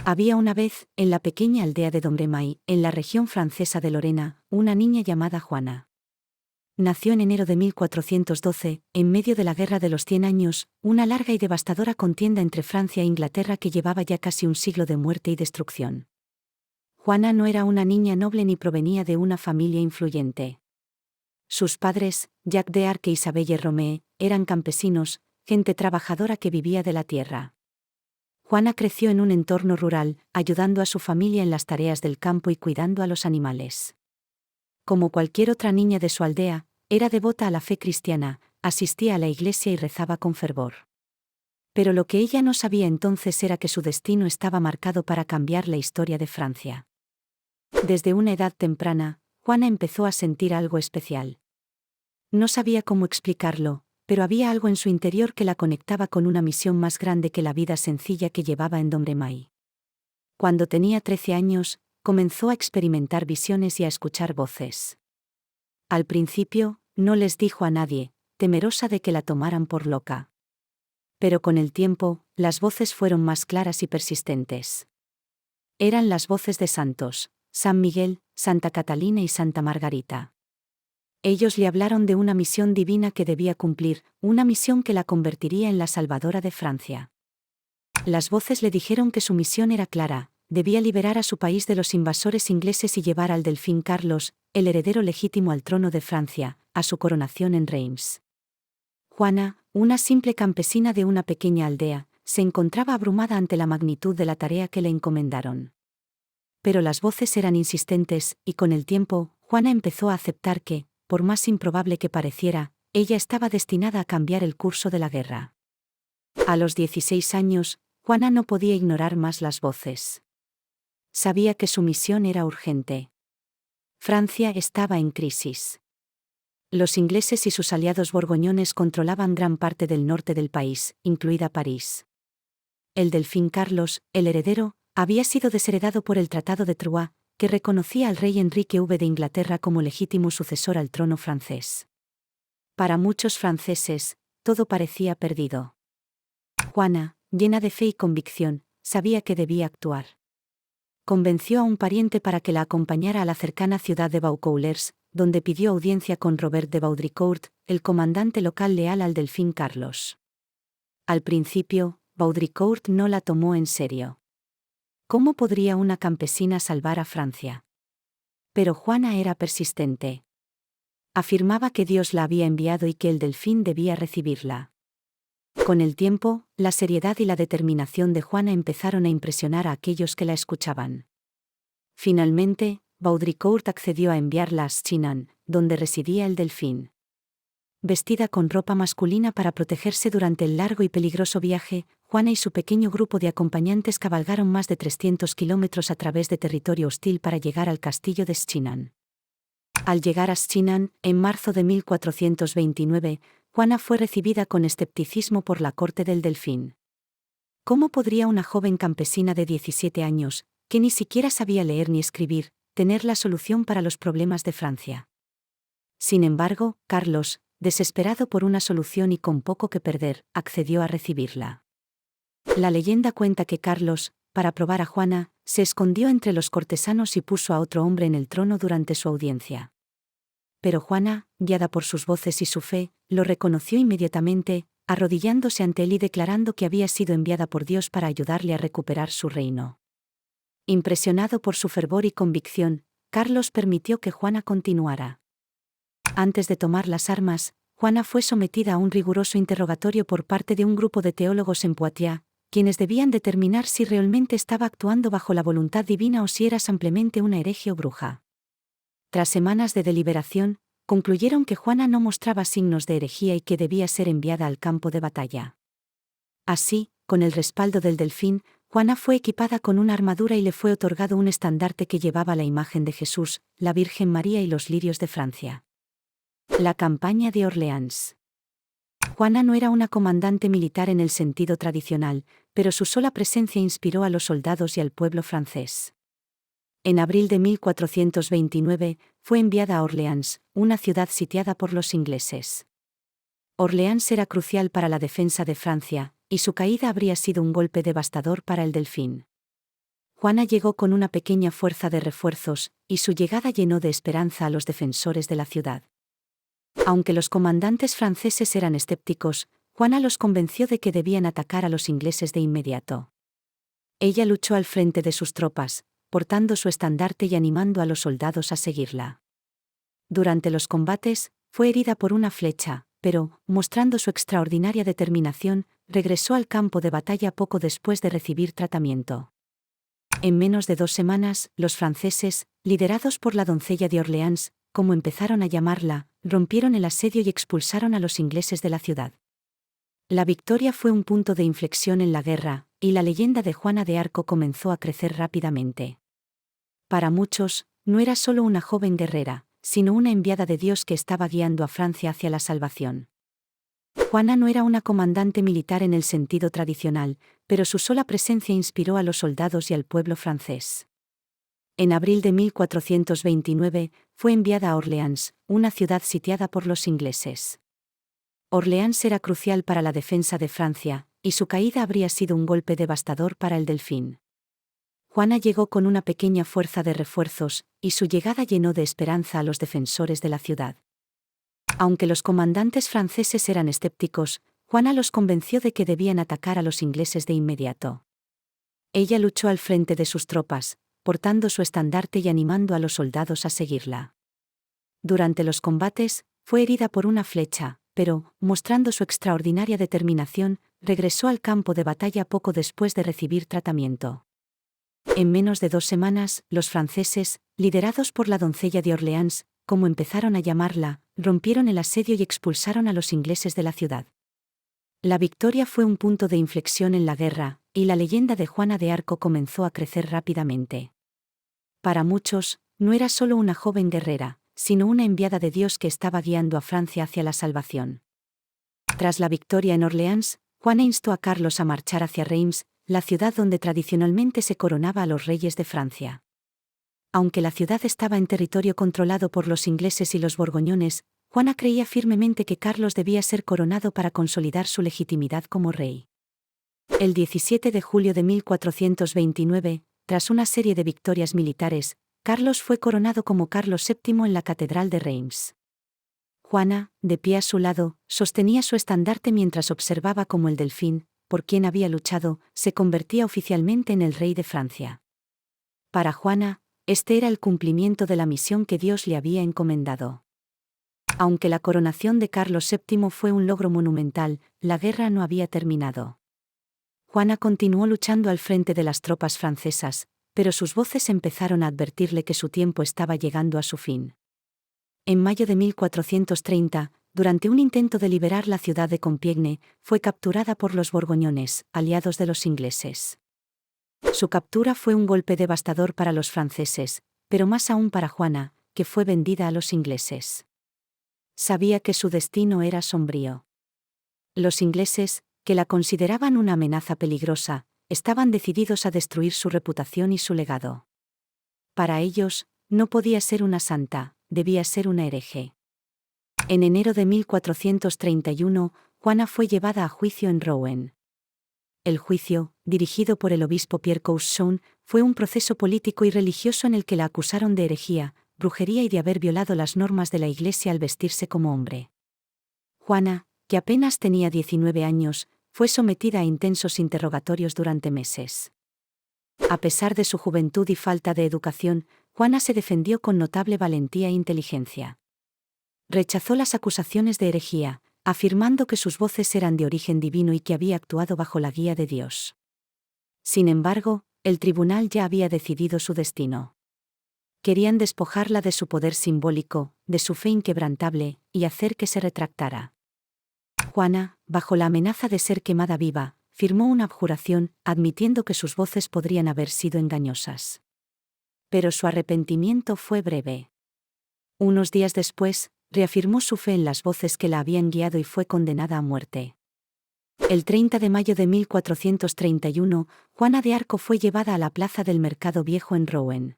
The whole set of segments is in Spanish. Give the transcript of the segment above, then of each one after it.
Había una vez, en la pequeña aldea de Domremy, en la región francesa de Lorena, una niña llamada Juana. Nació en enero de 1412, en medio de la Guerra de los 100 años, una larga y devastadora contienda entre Francia e Inglaterra que llevaba ya casi un siglo de muerte y destrucción. Juana no era una niña noble ni provenía de una familia influyente. Sus padres, Jacques d'Arc e Isabelle Romée, eran campesinos, gente trabajadora que vivía de la tierra. Juana creció en un entorno rural, ayudando a su familia en las tareas del campo y cuidando a los animales. Como cualquier otra niña de su aldea, era devota a la fe cristiana, asistía a la iglesia y rezaba con fervor. Pero lo que ella no sabía entonces era que su destino estaba marcado para cambiar la historia de Francia. Desde una edad temprana, Juana empezó a sentir algo especial. No sabía cómo explicarlo, pero había algo en su interior que la conectaba con una misión más grande que la vida sencilla que llevaba en Domremy. Cuando tenía 13 años, comenzó a experimentar visiones y a escuchar voces. Al principio, no les dijo a nadie, temerosa de que la tomaran por loca. Pero con el tiempo, las voces fueron más claras y persistentes. Eran las voces de santos, San Miguel, Santa Catalina y Santa Margarita. Ellos le hablaron de una misión divina que debía cumplir, una misión que la convertiría en la salvadora de Francia. Las voces le dijeron que su misión era clara, debía liberar a su país de los invasores ingleses y llevar al delfín Carlos, el heredero legítimo al trono de Francia, a su coronación en Reims. Juana, una simple campesina de una pequeña aldea, se encontraba abrumada ante la magnitud de la tarea que le encomendaron. Pero las voces eran insistentes, y con el tiempo, Juana empezó a aceptar que, por más improbable que pareciera, ella estaba destinada a cambiar el curso de la guerra. A los 16 años, Juana no podía ignorar más las voces. Sabía que su misión era urgente. Francia estaba en crisis. Los ingleses y sus aliados borgoñones controlaban gran parte del norte del país, incluida París. El delfín Carlos, el heredero, había sido desheredado por el Tratado de Troyes, que reconocía al rey Enrique V de Inglaterra como legítimo sucesor al trono francés. Para muchos franceses, todo parecía perdido. Juana, llena de fe y convicción, sabía que debía actuar. Convenció a un pariente para que la acompañara a la cercana ciudad de Vaucouleurs, donde pidió audiencia con Robert de Baudricourt, el comandante local leal al delfín Carlos. Al principio, Baudricourt no la tomó en serio. ¿Cómo podría una campesina salvar a Francia? Pero Juana era persistente. Afirmaba que Dios la había enviado y que el delfín debía recibirla. Con el tiempo, la seriedad y la determinación de Juana empezaron a impresionar a aquellos que la escuchaban. Finalmente, Baudricourt accedió a enviarla a Chinon, donde residía el delfín. Vestida con ropa masculina para protegerse durante el largo y peligroso viaje, Juana y su pequeño grupo de acompañantes cabalgaron más de 300 kilómetros a través de territorio hostil para llegar al castillo de Chinon. Al llegar a Chinon, en marzo de 1429, Juana fue recibida con escepticismo por la corte del delfín. ¿Cómo podría una joven campesina de 17 años, que ni siquiera sabía leer ni escribir, tener la solución para los problemas de Francia? Sin embargo, Carlos, desesperado por una solución y con poco que perder, accedió a recibirla. La leyenda cuenta que Carlos, para probar a Juana, se escondió entre los cortesanos y puso a otro hombre en el trono durante su audiencia. Pero Juana, guiada por sus voces y su fe, lo reconoció inmediatamente, arrodillándose ante él y declarando que había sido enviada por Dios para ayudarle a recuperar su reino. Impresionado por su fervor y convicción, Carlos permitió que Juana continuara. Antes de tomar las armas, Juana fue sometida a un riguroso interrogatorio por parte de un grupo de teólogos en Poitiers, quienes debían determinar si realmente estaba actuando bajo la voluntad divina o si era simplemente una hereje o bruja. Tras semanas de deliberación, concluyeron que Juana no mostraba signos de herejía y que debía ser enviada al campo de batalla. Así, con el respaldo del delfín, Juana fue equipada con una armadura y le fue otorgado un estandarte que llevaba la imagen de Jesús, la Virgen María y los lirios de Francia. La campaña de Orleans. Juana no era una comandante militar en el sentido tradicional, pero su sola presencia inspiró a los soldados y al pueblo francés. En abril de 1429, fue enviada a Orleans, una ciudad sitiada por los ingleses. Orleans era crucial para la defensa de Francia, y su caída habría sido un golpe devastador para el delfín. Juana llegó con una pequeña fuerza de refuerzos, y su llegada llenó de esperanza a los defensores de la ciudad. Aunque los comandantes franceses eran escépticos, Juana los convenció de que debían atacar a los ingleses de inmediato. Ella luchó al frente de sus tropas, portando su estandarte y animando a los soldados a seguirla. Durante los combates, fue herida por una flecha, pero, mostrando su extraordinaria determinación, regresó al campo de batalla poco después de recibir tratamiento. En menos de 2 semanas, los franceses, liderados por la doncella de Orleans, como empezaron a llamarla, rompieron el asedio y expulsaron a los ingleses de la ciudad. La victoria fue un punto de inflexión en la guerra, y la leyenda de Juana de Arco comenzó a crecer rápidamente. Para muchos, no era solo una joven guerrera, sino una enviada de Dios que estaba guiando a Francia hacia la salvación. Juana no era una comandante militar en el sentido tradicional, pero su sola presencia inspiró a los soldados y al pueblo francés. En abril de 1429, fue enviada a Orleans, una ciudad sitiada por los ingleses. Orleans era crucial para la defensa de Francia, y su caída habría sido un golpe devastador para el Delfín. Juana llegó con una pequeña fuerza de refuerzos, y su llegada llenó de esperanza a los defensores de la ciudad. Aunque los comandantes franceses eran escépticos, Juana los convenció de que debían atacar a los ingleses de inmediato. Ella luchó al frente de sus tropas, portando su estandarte y animando a los soldados a seguirla. Durante los combates, fue herida por una flecha, pero, mostrando su extraordinaria determinación, regresó al campo de batalla poco después de recibir tratamiento. En menos de 2 semanas, los franceses, liderados por la doncella de Orleans, como empezaron a llamarla, rompieron el asedio y expulsaron a los ingleses de la ciudad. La victoria fue un punto de inflexión en la guerra, y la leyenda de Juana de Arco comenzó a crecer rápidamente. Para muchos, no era solo una joven guerrera, sino una enviada de Dios que estaba guiando a Francia hacia la salvación. Tras la victoria en Orleans, Juana instó a Carlos a marchar hacia Reims, la ciudad donde tradicionalmente se coronaba a los reyes de Francia. Aunque la ciudad estaba en territorio controlado por los ingleses y los borgoñones, Juana creía firmemente que Carlos debía ser coronado para consolidar su legitimidad como rey. El 17 de julio de 1429, tras una serie de victorias militares, Carlos fue coronado como Carlos VII en la Catedral de Reims. Juana, de pie a su lado, sostenía su estandarte mientras observaba cómo el Delfín, por quien había luchado, se convertía oficialmente en el rey de Francia. Para Juana, este era el cumplimiento de la misión que Dios le había encomendado. Aunque la coronación de Carlos VII fue un logro monumental, la guerra no había terminado. Juana continuó luchando al frente de las tropas francesas, pero sus voces empezaron a advertirle que su tiempo estaba llegando a su fin. En mayo de 1430, durante un intento de liberar la ciudad de Compiègne, fue capturada por los borgoñones, aliados de los ingleses. Su captura fue un golpe devastador para los franceses, pero más aún para Juana, que fue vendida a los ingleses. Sabía que su destino era sombrío. Los ingleses, que la consideraban una amenaza peligrosa, estaban decididos a destruir su reputación y su legado. Para ellos, no podía ser una santa, debía ser una hereje. En enero de 1431, Juana fue llevada a juicio en Rouen. El juicio, dirigido por el obispo Pierre Cousson, fue un proceso político y religioso en el que la acusaron de herejía, brujería y de haber violado las normas de la Iglesia al vestirse como hombre. Juana, que apenas tenía 19 años, fue sometida a intensos interrogatorios durante meses. A pesar de su juventud y falta de educación, Juana se defendió con notable valentía e inteligencia. Rechazó las acusaciones de herejía, afirmando que sus voces eran de origen divino y que había actuado bajo la guía de Dios. Sin embargo, el tribunal ya había decidido su destino. Querían despojarla de su poder simbólico, de su fe inquebrantable, y hacer que se retractara. Juana, bajo la amenaza de ser quemada viva, firmó una abjuración, admitiendo que sus voces podrían haber sido engañosas. Pero su arrepentimiento fue breve. Unos días después, reafirmó su fe en las voces que la habían guiado y fue condenada a muerte. El 30 de mayo de 1431, Juana de Arco fue llevada a la plaza del Mercado Viejo en Rouen.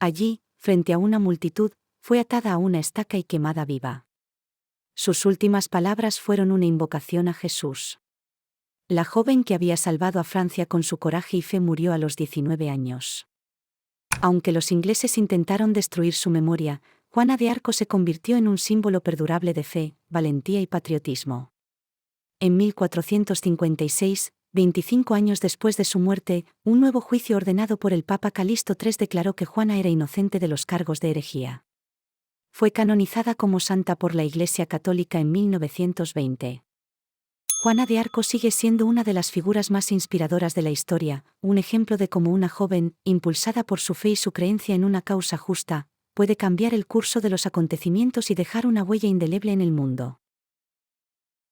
Allí, frente a una multitud, fue atada a una estaca y quemada viva. Sus últimas palabras fueron una invocación a Jesús. La joven que había salvado a Francia con su coraje y fe murió a los 19 años. Aunque los ingleses intentaron destruir su memoria, Juana de Arco se convirtió en un símbolo perdurable de fe, valentía y patriotismo. En 1456, 25 años después de su muerte, un nuevo juicio ordenado por el Papa Calixto III declaró que Juana era inocente de los cargos de herejía. Fue canonizada como santa por la Iglesia Católica en 1920. Juana de Arco sigue siendo una de las figuras más inspiradoras de la historia, un ejemplo de cómo una joven, impulsada por su fe y su creencia en una causa justa, puede cambiar el curso de los acontecimientos y dejar una huella indeleble en el mundo.